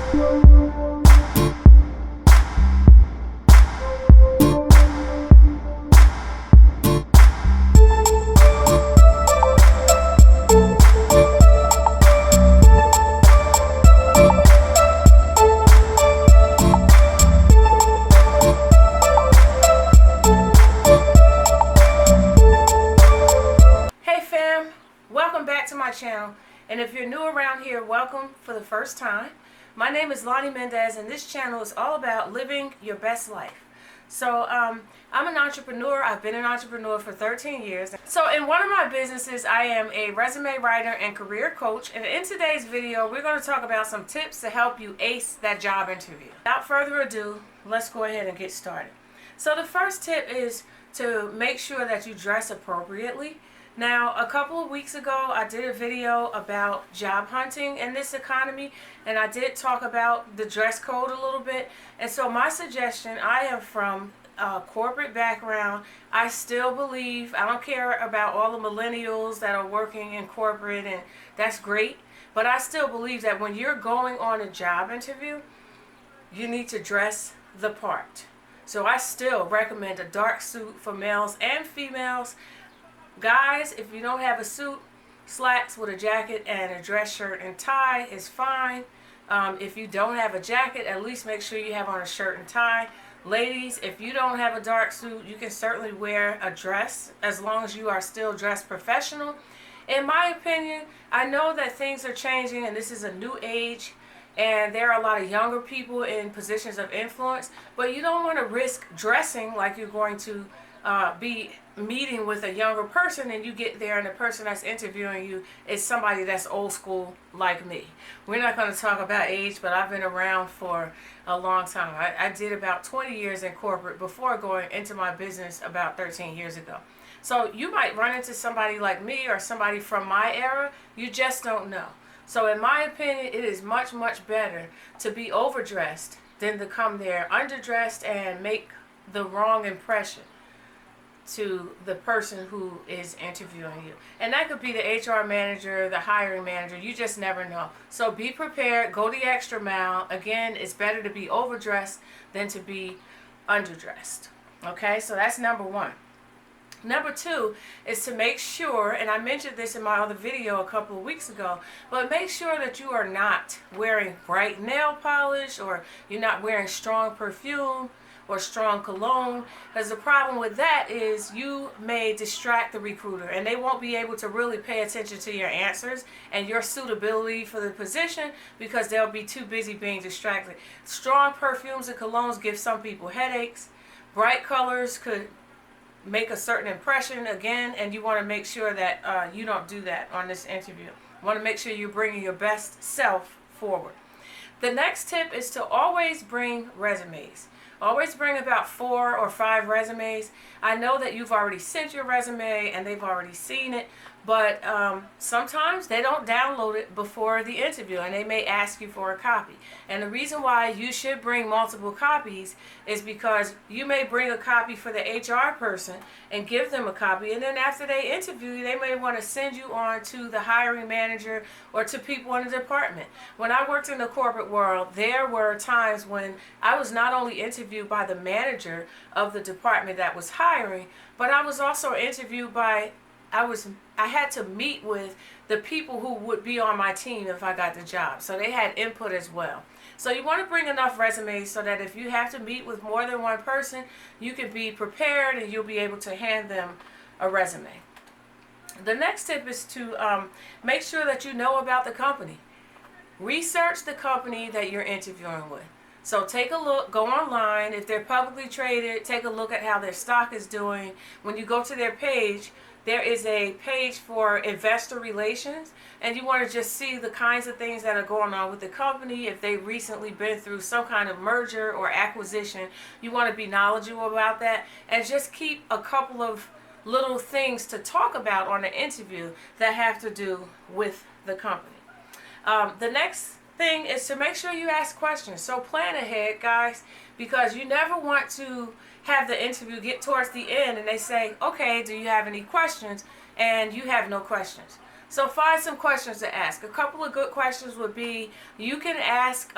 Hey fam, welcome back to my channel, and if you're new around here, welcome for the first time. My name is Lonnie Mendez, and this channel is all about living your best life. So I'm an entrepreneur. I've been an entrepreneur for 13 years. So in one of my businesses, I am a resume writer and career coach, and in today's video we're going to talk about some tips to help you ace that job interview. Without further ado, let's go ahead and get started. So the first tip is to make sure that you dress appropriately. Now, a couple of weeks ago, I did a video about job hunting in this economy, and I did talk about the dress code a little bit. And so my suggestion, I am from a corporate background. I still believe, I don't care about all the millennials that are working in corporate, and that's great, but I still believe that when you're going on a job interview, you need to dress the part. So I still recommend a dark suit for males and females. Guys, if you don't have a suit, slacks with a jacket and a dress shirt and tie is fine. If you don't have a jacket, at least make sure you have on a shirt and tie. Ladies, if you don't have a dark suit, you can certainly wear a dress as long as you are still dressed professional. In my opinion, I know that things are changing and this is a new age, and there are a lot of younger people in positions of influence, but you don't want to risk dressing like you're going to be meeting with a younger person, and you get there and the person that's interviewing you is somebody that's old school like me. We're not going to talk about age, but I've been around for a long time. I did about 20 years in corporate before going into my business about 13 years ago. So you might run into somebody like me or somebody from my era. You just don't know. So in my opinion, it is much, much better to be overdressed than to come there underdressed and make the wrong impression to the person who is interviewing you. And that could be the HR manager, the hiring manager. You just never know. So be prepared. Go the extra mile. Again, it's better to be overdressed than to be underdressed. Okay, so that's number one. Number two is to make sure, and I mentioned this in my other video a couple of weeks ago, but make sure that you are not wearing bright nail polish, or you're not wearing strong perfume or strong cologne, because the problem with that is you may distract the recruiter and they won't be able to really pay attention to your answers and your suitability for the position because they'll be too busy being distracted. Strong perfumes and colognes give some people headaches. Bright colors could make a certain impression again, and you want to make sure that you don't do that on this interview. You want to make sure you're bringing your best self forward. The next tip is to always bring resumes. Always bring about 4 or 5 resumes. I know that you've already sent your resume and they've already seen it, but sometimes they don't download it before the interview and they may ask you for a copy. And the reason why you should bring multiple copies is because you may bring a copy for the HR person and give them a copy, and then after they interview you, they may want to send you on to the hiring manager or to people in the department. When I worked in the corporate world, there were times when I was not only interviewed by the manager of the department that was hiring, but I was also interviewed by I had to meet with the people who would be on my team if I got the job. So they had input as well. So you want to bring enough resumes so that if you have to meet with more than one person, you can be prepared and you'll be able to hand them a resume. The next tip is to make sure that you know about the company. Research the company that you're interviewing with. So take a look, go online. If they're publicly traded, take a look at how their stock is doing. When you go to their page, there is a page for investor relations, and you want to just see the kinds of things that are going on with the company. If they've recently been through some kind of merger or acquisition, you want to be knowledgeable about that, and just keep a couple of little things to talk about on the interview that have to do with the company. The next thing is to make sure you ask questions. So plan ahead, guys, because you never want to have the interview get towards the end and they say, okay, do you have any questions? And you have no questions. So find some questions to ask. A couple of good questions would be, you can ask,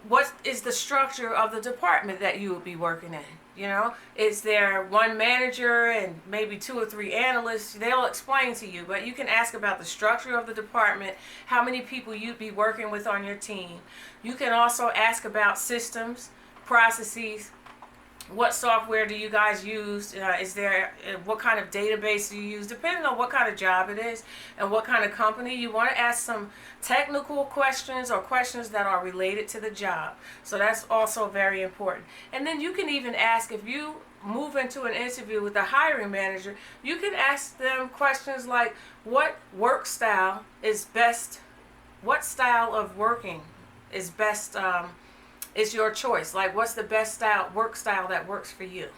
what is the structure of the department that you would be working in? You know, is there one manager and maybe 2 or 3 analysts? They'll explain to you, but you can ask about the structure of the department, how many people you'd be working with on your team. You can also ask about systems, processes. What software do you guys use? Is there what kind of database do you use? Depending on what kind of job it is and what kind of company, you want to ask some technical questions or questions that are related to the job. So that's also very important. And then you can even ask, if you move into an interview with the hiring manager, you can ask them questions like, what work style is best? What style of working is best? Is your choice. Like, what's the best work style that works for you?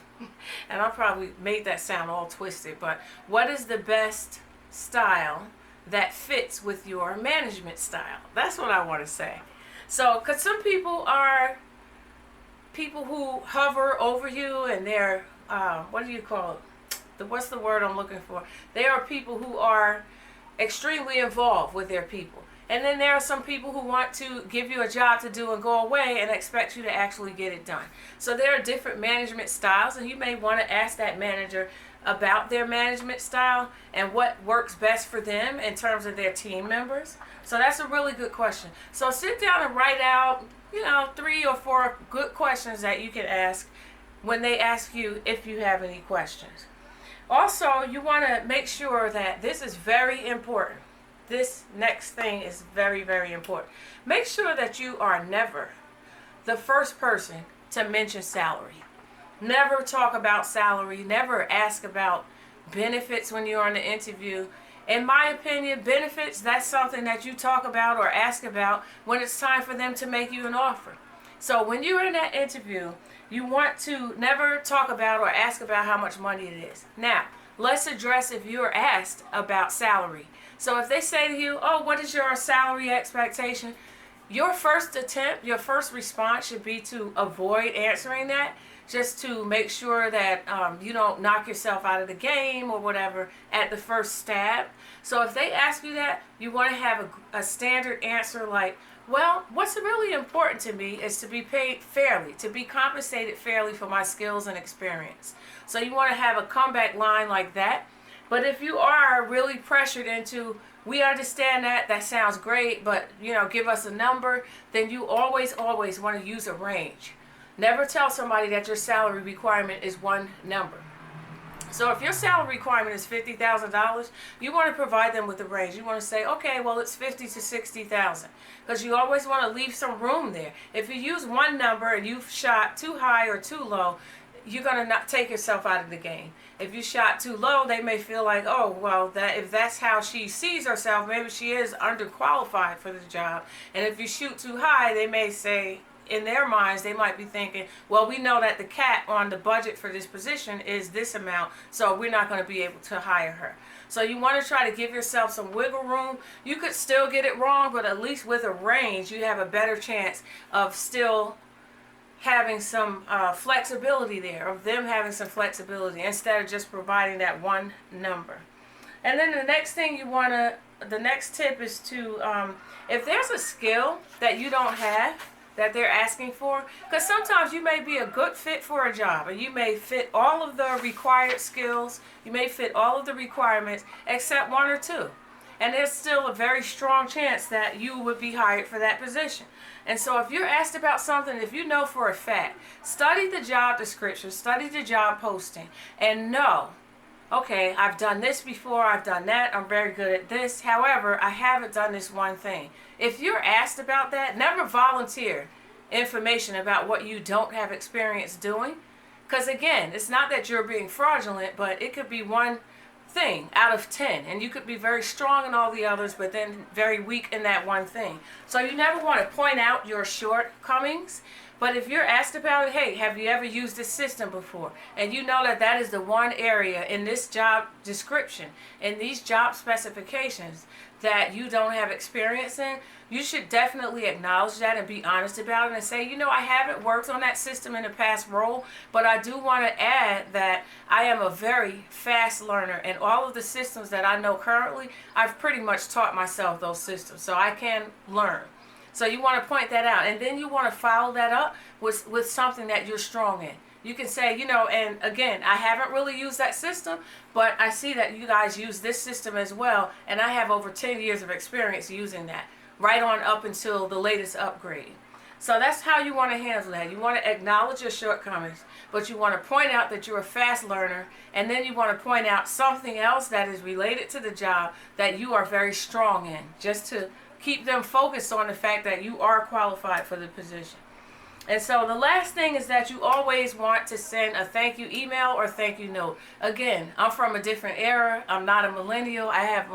And I probably made that sound all twisted, but what is the best style that fits with your management style? That's what I want to say. So, because some people are people who hover over you, and they're, what do you call it? What's the word I'm looking for? They are people who are extremely involved with their people. And then there are some people who want to give you a job to do and go away and expect you to actually get it done. So there are different management styles, and you may want to ask that manager about their management style and what works best for them in terms of their team members. So that's a really good question. So sit down and write out, 3 or 4 good questions that you can ask when they ask you if you have any questions. Also, you want to make sure that this is very important. This next thing is very, very important. Make sure that you are never the first person to mention salary. Never talk about salary. Never ask about benefits when you're on the interview. In my opinion, benefits, that's something that you talk about or ask about when it's time for them to make you an offer. So when you're in that interview, you want to never talk about or ask about how much money it is. Now, let's address if you're asked about salary. So if they say to you, oh, what is your salary expectation? Your first attempt, your first response should be to avoid answering that, just to make sure that you don't knock yourself out of the game or whatever at the first stab. So if they ask you that, you want to have a standard answer like, well, what's really important to me is to be paid fairly, to be compensated fairly for my skills and experience. So you want to have a comeback line like that. But if you are really pressured into, we understand that sounds great, but give us a number, then you always want to use a range. Never tell somebody that your salary requirement is one number. So if your salary requirement is $50,000, you want to provide them with a range. You want to say, okay, well, it's $50,000 to $60,000, because you always want to leave some room there. If you use one number and you've shot too high or too low, you're going to not take yourself out of the game. If you shot too low, they may feel like, oh, well, if that's how she sees herself, maybe she is underqualified for the job. And if you shoot too high, they may say, in their minds, they might be thinking, well, we know that the cap on the budget for this position is this amount, so we're not going to be able to hire her. So you want to try to give yourself some wiggle room. You could still get it wrong, but at least with a range, you have a better chance of still having some flexibility there, of them having some flexibility instead of just providing that one number. And then the next thing the next tip is to, if there's a skill that you don't have that they're asking for, because sometimes you may be a good fit for a job and you may fit all of the required skills, you may fit all of the requirements except 1 or 2. And there's still a very strong chance that you would be hired for that position. And so if you're asked about something, if you know for a fact, study the job description, study the job posting, and know, okay, I've done this before, I've done that, I'm very good at this. However, I haven't done this one thing. If you're asked about that, never volunteer information about what you don't have experience doing. Because again, it's not that you're being fraudulent, but it could be one thing out of 10, and you could be very strong in all the others, but then very weak in that one thing. So you never want to point out your shortcomings, But if you're asked about it, hey, have you ever used this system before? And you know that that is the one area in this job description, in these job specifications, that you don't have experience in, you should definitely acknowledge that and be honest about it and say, you know, I haven't worked on that system in a past role, but I do want to add that I am a very fast learner, and all of the systems that I know currently, I've pretty much taught myself those systems, so I can learn. So you want to point that out, and then you want to follow that up with something that you're strong in. You can say, you know, and again, I haven't really used that system, but I see that you guys use this system as well, and I have over 10 years of experience using that, right on up until the latest upgrade. So that's how you want to handle that. You want to acknowledge your shortcomings, but you want to point out that you're a fast learner, and then you want to point out something else that is related to the job that you are very strong in, just to keep them focused on the fact that you are qualified for the position. And so the last thing is that you always want to send a thank you email or thank you note. Again, I'm from a different era. I'm not a millennial. I have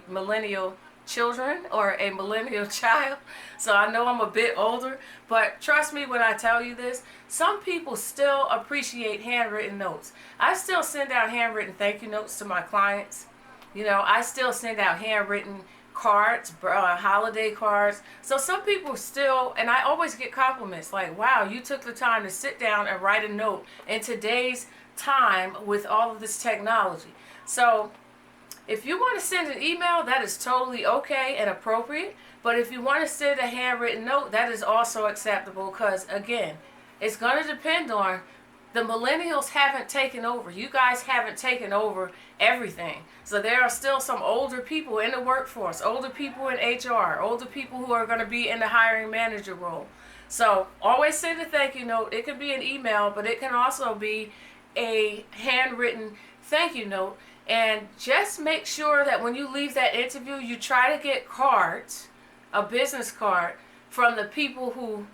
millennial children, or a millennial child. So I know I'm a bit older. But trust me when I tell you this, some people still appreciate handwritten notes. I still send out handwritten thank you notes to my clients. You know, I still send out handwritten cards, holiday cards. So some people still, and I always get compliments like, wow, you took the time to sit down and write a note in today's time with all of this technology. So if you want to send an email, that is totally okay and appropriate. But if you want to send a handwritten note, that is also acceptable, because again, it's going to depend on, the millennials haven't taken over. You guys haven't taken over everything. So there are still some older people in the workforce, older people in HR, older people who are going to be in the hiring manager role. So always send a thank you note. It could be an email, but it can also be a handwritten thank you note. And just make sure that when you leave that interview, you try to get cards, a business card, from the people who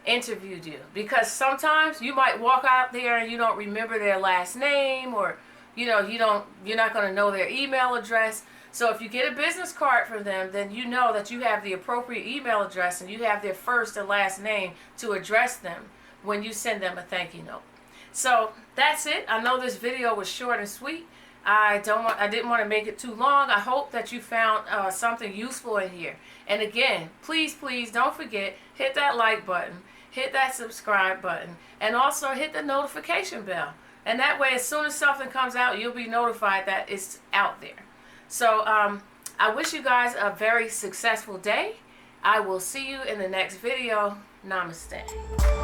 interviewed you, because sometimes you might walk out there and you don't remember their last name, or you're not going to know their email address. So if you get a business card from them, then you know that you have the appropriate email address and you have their first and last name to address them when you send them a thank you note. So that's it. I know this video was short and sweet. I didn't want to make it too long. I hope that you found something useful in here. And again, please don't forget, hit that like button, hit that subscribe button, and also hit the notification bell. And that way, as soon as something comes out, you'll be notified that it's out there. So I wish you guys a very successful day. I will see you in the next video. Namaste.